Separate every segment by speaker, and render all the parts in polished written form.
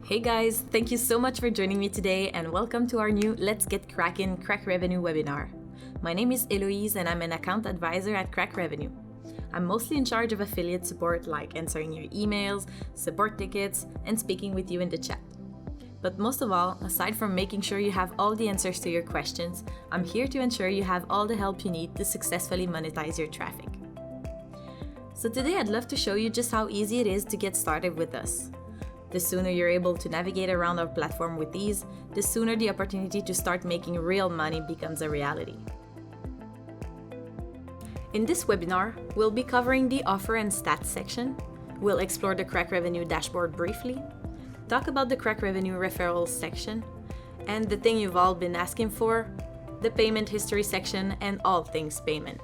Speaker 1: Hey guys, thank you so much for joining me today and welcome to our new Let's Get Crackin' CrakRevenue webinar. My name is Eloise and I'm an account advisor at CrakRevenue. I'm mostly in charge of affiliate support like answering your emails, support tickets, and speaking with you in the chat. But most of all, aside from making sure you have all the answers to your questions, I'm here to ensure you have all the help you need to successfully monetize your traffic. So today I'd love to show you just how easy it is to get started with us. The sooner you're able to navigate around our platform with ease, the sooner the opportunity to start making real money becomes a reality. In this webinar, we'll be covering the offer and stats section, we'll explore the CrakRevenue dashboard briefly, talk about the CrakRevenue referrals section, and the thing you've all been asking for, the payment history section and all things payment.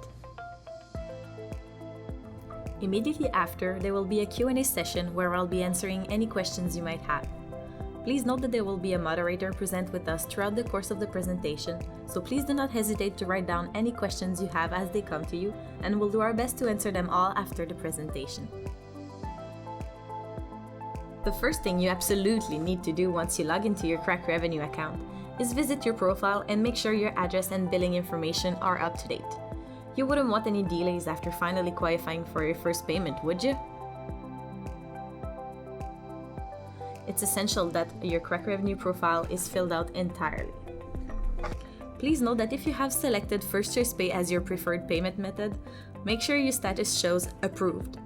Speaker 1: Immediately after, there will be a Q&A session where I'll be answering any questions you might have. Please note that there will be a moderator present with us throughout the course of the presentation, so please do not hesitate to write down any questions you have as they come to you, and we'll do our best to answer them all after the presentation. The first thing you absolutely need to do once you log into your CrakRevenue account is visit your profile and make sure your address and billing information are up to date. You wouldn't want any delays after finally qualifying for your first payment, would you? It's essential that your CrakRevenue profile is filled out entirely. Please note that if you have selected First Choice Pay as your preferred payment method, make sure your status shows approved.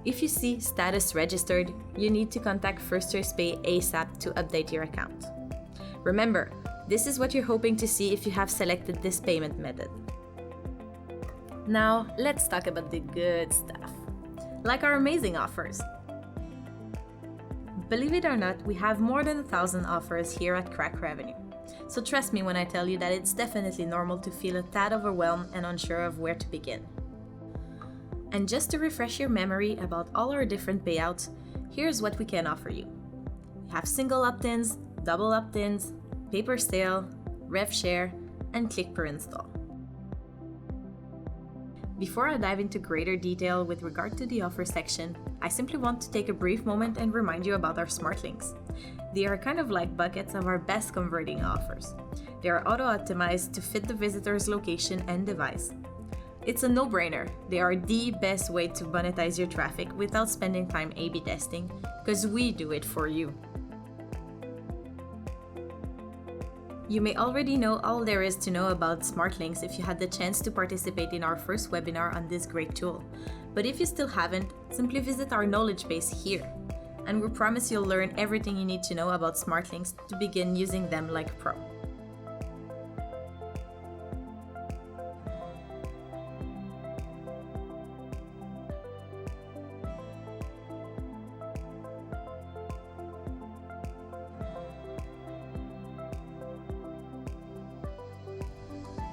Speaker 1: If you see status registered, you need to contact First Choice Pay ASAP to update your account. Remember, this is what you're hoping to see if you have selected this payment method. Now, let's talk about the good stuff, like our amazing offers. Believe it or not, we have more than 1,000 offers here at CrakRevenue. So trust me when I tell you that it's definitely normal to feel a tad overwhelmed and unsure of where to begin. And just to refresh your memory about all our different payouts, here's what we can offer you. We have single opt-ins, double opt-ins, pay per sale, rev share, and click per install. Before I dive into greater detail with regard to the offer section, I simply want to take a brief moment and remind you about our smart links. They are kind of like buckets of our best converting offers. They are auto-optimized to fit the visitor's location and device. It's a no-brainer. They are the best way to monetize your traffic without spending time A/B testing, because we do it for you. You may already know all there is to know about Smart Links if you had the chance to participate in our first webinar on this great tool. But if you still haven't, simply visit our knowledge base here. And we promise you'll learn everything you need to know about Smart Links to begin using them like a pro.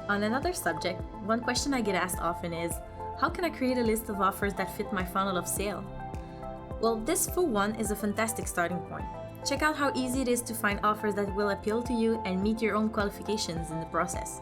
Speaker 1: On another subject, one question I get asked often is, how can I create a list of offers that fit my funnel of sale? Well, this for one is a fantastic starting point. Check out how easy it is to find offers that will appeal to you and meet your own qualifications in the process.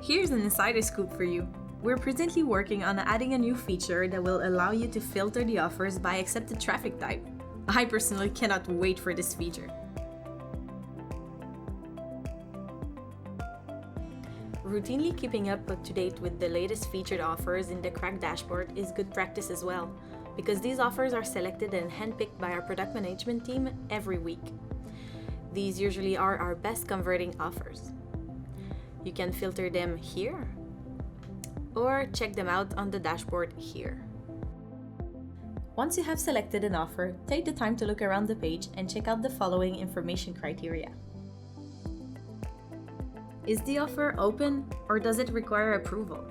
Speaker 1: Here's an insider scoop for you. We're presently working on adding a new feature that will allow you to filter the offers by accepted traffic type. I personally cannot wait for this feature. Routinely keeping up to date with the latest featured offers in the Krak dashboard is good practice as well, because these offers are selected and handpicked by our product management team every week. These usually are our best converting offers. You can filter them here or check them out on the dashboard here. Once you have selected an offer, take the time to look around the page and check out the following information criteria. Is the offer open or does it require approval?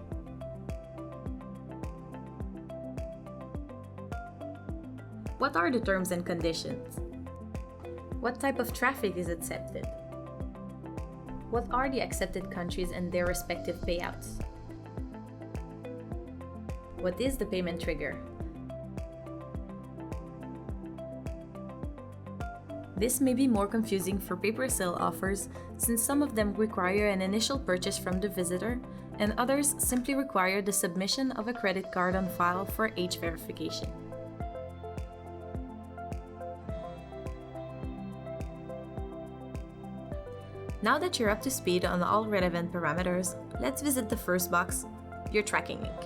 Speaker 1: What are the terms and conditions? What type of traffic is accepted? What are the accepted countries and their respective payouts? What is the payment trigger? This may be more confusing for pay-per-sale offers since some of them require an initial purchase from the visitor and others simply require the submission of a credit card on file for age verification. Now that you're up to speed on all relevant parameters, let's visit the first box, your tracking link.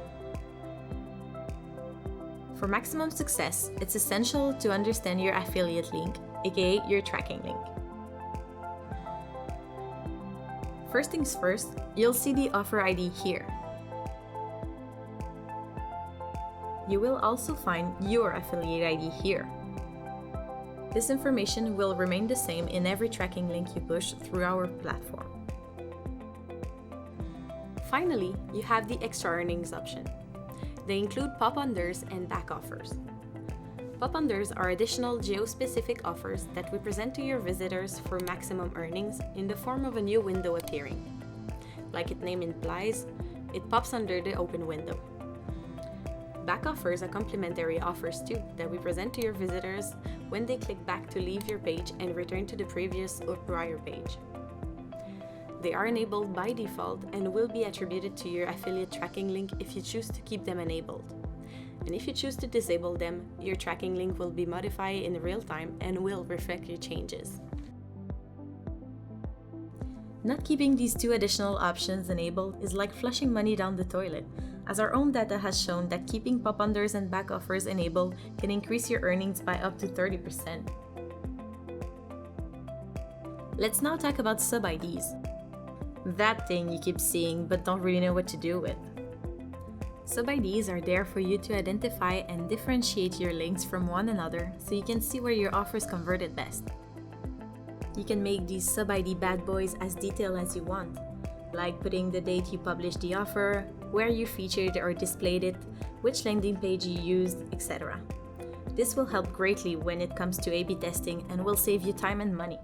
Speaker 1: For maximum success, it's essential to understand your affiliate link, aka your tracking link. First things first, you'll see the offer ID here. You will also find your affiliate ID here. This information will remain the same in every tracking link you push through our platform. Finally, you have the extra earnings option. They include pop-unders and back offers. Pop-unders are additional geo-specific offers that we present to your visitors for maximum earnings in the form of a new window appearing. Like its name implies, it pops under the open window. Back offers are complementary offers too that we present to your visitors when they click back to leave your page and return to the previous or prior page. They are enabled by default and will be attributed to your affiliate tracking link if you choose to keep them enabled. And if you choose to disable them, your tracking link will be modified in real time and will reflect your changes. Not keeping these two additional options enabled is like flushing money down the toilet, as our own data has shown that keeping pop-unders and back offers enabled can increase your earnings by up to 30%. Let's now talk about sub-IDs. That thing you keep seeing but don't really know what to do with. Sub-IDs are there for you to identify and differentiate your links from one another so you can see where your offers converted best. You can make these sub-ID bad boys as detailed as you want, like putting the date you published the offer, where you featured or displayed it, which landing page you used, etc. This will help greatly when it comes to A/B testing and will save you time and money.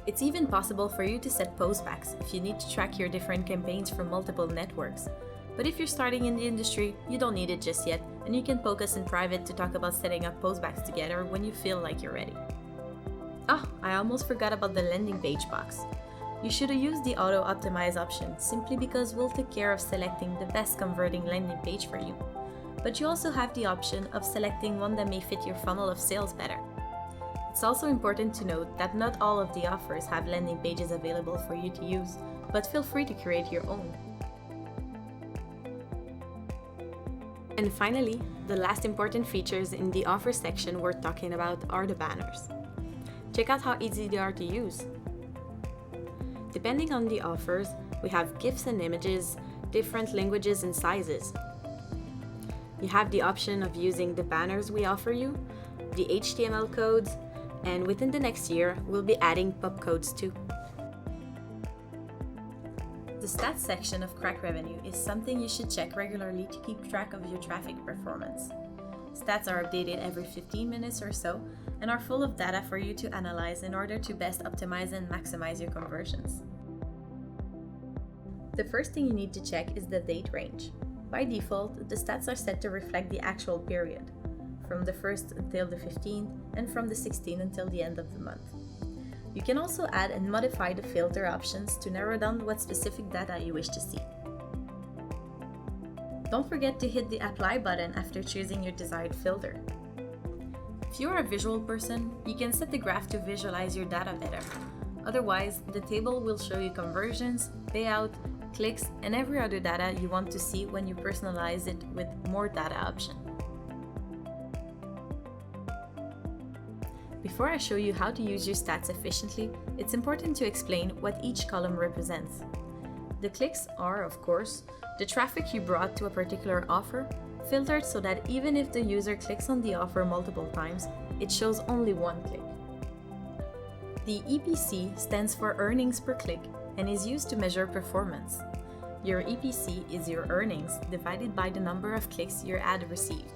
Speaker 1: It's even possible for you to set postbacks if you need to track your different campaigns from multiple networks. But if you're starting in the industry, you don't need it just yet, and you can poke us in private to talk about setting up postbacks together when you feel like you're ready. Oh, I almost forgot about the landing page box. You should have used the auto optimize option simply because we'll take care of selecting the best converting landing page for you. But you also have the option of selecting one that may fit your funnel of sales better. It's also important to note that not all of the offers have landing pages available for you to use, but feel free to create your own. And finally, the last important features in the offer section we're talking about are the banners. Check out how easy they are to use. Depending on the offers, we have GIFs and images, different languages and sizes. You have the option of using the banners we offer you, the HTML codes, and within the next year, we'll be adding pub codes too. The stats section of CrakRevenue is something you should check regularly to keep track of your traffic performance. Stats are updated every 15 minutes or so and are full of data for you to analyze in order to best optimize and maximize your conversions. The first thing you need to check is the date range. By default, the stats are set to reflect the actual period, from the 1st until the 15th and from the 16th until the end of the month. You can also add and modify the filter options to narrow down what specific data you wish to see. Don't forget to hit the apply button after choosing your desired filter. If you're a visual person, you can set the graph to visualize your data better. Otherwise, the table will show you conversions, payout, clicks, and every other data you want to see when you personalize it with more data option. Before I show you how to use your stats efficiently, it's important to explain what each column represents. The clicks are, of course, the traffic you brought to a particular offer, filtered so that even if the user clicks on the offer multiple times, it shows only one click. The EPC stands for earnings per click and is used to measure performance. Your EPC is your earnings divided by the number of clicks your ad received.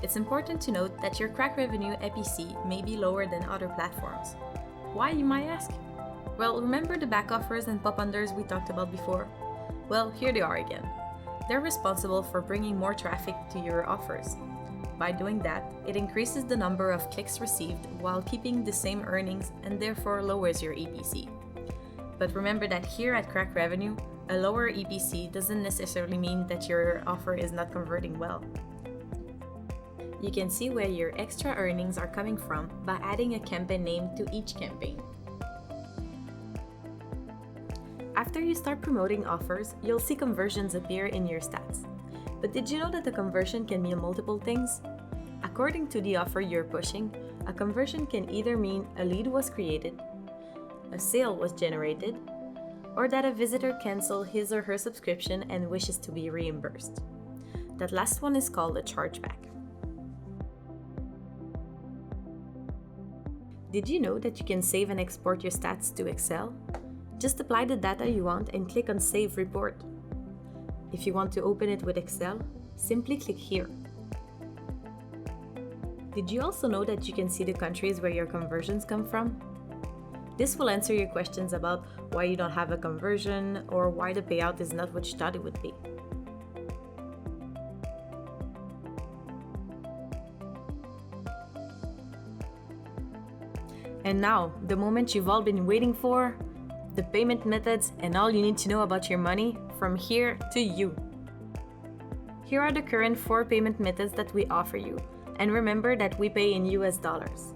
Speaker 1: It's important to note that your CrakRevenue EPC may be lower than other platforms. Why, you might ask? Well, remember the back offers and pop-unders we talked about before? Well, here they are again. They're responsible for bringing more traffic to your offers. By doing that, it increases the number of clicks received while keeping the same earnings and therefore lowers your EPC. But remember that here at CrakRevenue, a lower EPC doesn't necessarily mean that your offer is not converting well. You can see where your extra earnings are coming from by adding a campaign name to each campaign. After you start promoting offers, you'll see conversions appear in your stats. But did you know that a conversion can mean multiple things? According to the offer you're pushing, a conversion can either mean a lead was created, a sale was generated, or that a visitor canceled his or her subscription and wishes to be reimbursed. That last one is called a chargeback. Did you know that you can save and export your stats to Excel? Just apply the data you want and click on Save Report. If you want to open it with Excel, simply click here. Did you also know that you can see the countries where your conversions come from? This will answer your questions about why you don't have a conversion or why the payout is not what you thought it would be. And now, the moment you've all been waiting for, the payment methods and all you need to know about your money from here to you. Here are the current 4 payment methods that we offer you, and remember that we pay in US dollars.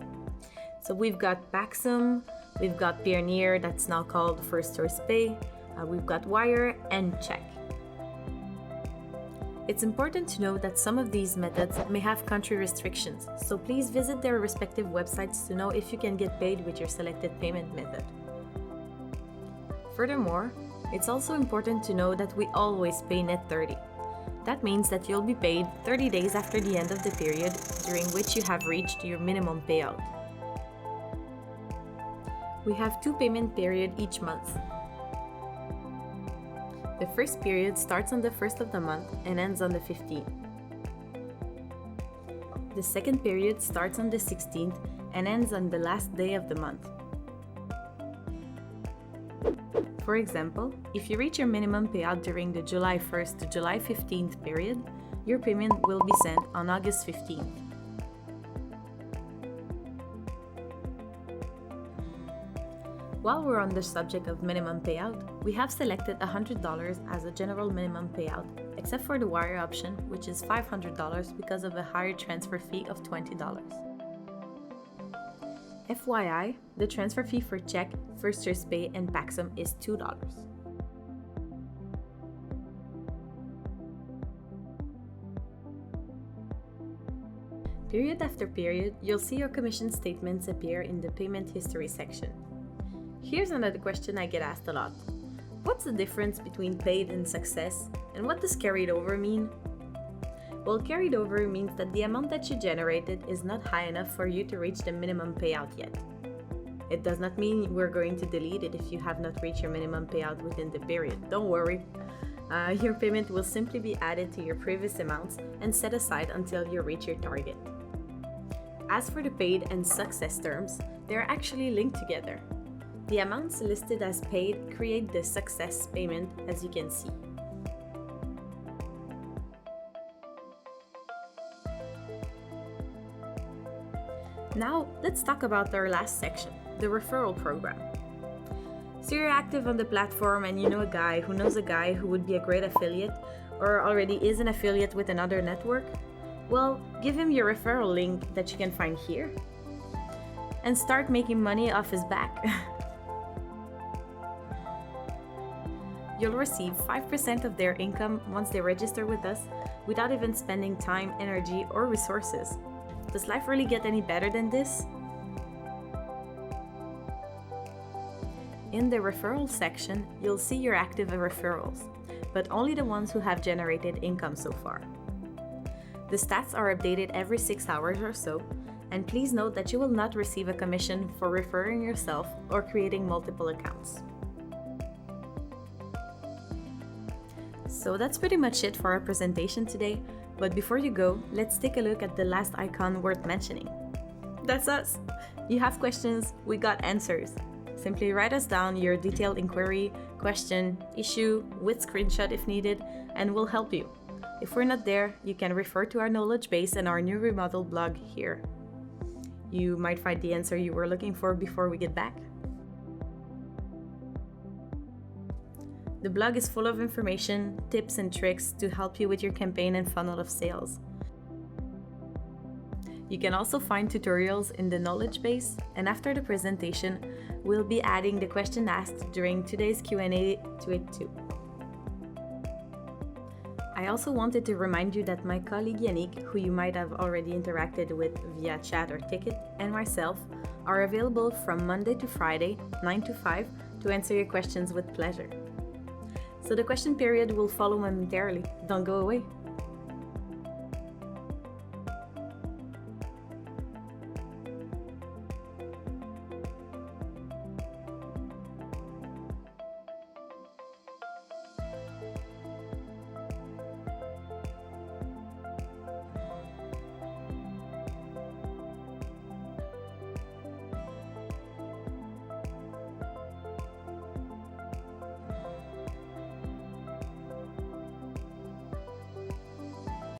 Speaker 1: So we've got Paxum, we've got Pioneer, that's now called First Choice Pay, we've got Wire and Check. It's important to know that some of these methods may have country restrictions, so please visit their respective websites to know if you can get paid with your selected payment method. Furthermore, it's also important to know that we always pay net 30. That means that you'll be paid 30 days after the end of the period during which you have reached your minimum payout. We have 2 payment periods each month. The first period starts on the 1st of the month and ends on the 15th. The second period starts on the 16th and ends on the last day of the month. For example, if you reach your minimum payout during the July 1st to July 15th period, your payment will be sent on August 15th. While we're on the subject of minimum payout, we have selected $100 as a general minimum payout, except for the wire option, which is $500 because of a higher transfer fee of $20. FYI, the transfer fee for Check, First Choice Pay, and Paxum is $2. Period after period, you'll see your commission statements appear in the payment history section. Here's another question I get asked a lot. What's the difference between paid and success, and what does carried over mean? Well, carried over means that the amount that you generated is not high enough for you to reach the minimum payout yet. It does not mean we're going to delete it if you have not reached your minimum payout within the period. Don't worry. Your payment will simply be added to your previous amounts and set aside until you reach your target. As for the paid and success terms, they are actually linked together. The amounts listed as paid create the success payment, as you can see. Now, let's talk about our last section, the referral program. So you're active on the platform and you know a guy who knows a guy who would be a great affiliate or already is an affiliate with another network? Well, give him your referral link that you can find here and start making money off his back. You'll receive 5% of their income once they register with us without even spending time, energy, or resources. Does life really get any better than this? In the referral section, you'll see your active referrals, but only the ones who have generated income so far. The stats are updated every 6 hours or so, and please note that you will not receive a commission for referring yourself or creating multiple accounts. So that's pretty much it for our presentation today, but before you go, let's take a look at the last icon worth mentioning. That's us! You have questions, we got answers. Simply write us down your detailed inquiry, question, issue, with screenshot if needed, and we'll help you. If we're not there, you can refer to our knowledge base and our new remodeled blog here. You might find the answer you were looking for before we get back. The blog is full of information, tips, and tricks to help you with your campaign and funnel of sales. You can also find tutorials in the knowledge base, and after the presentation, we'll be adding the question asked during today's Q&A to it too. I also wanted to remind you that my colleague Yannick, who you might have already interacted with via chat or ticket, and myself are available from Monday to Friday, 9 to 5, to answer your questions with pleasure. So the question period will follow momentarily. Don't go away.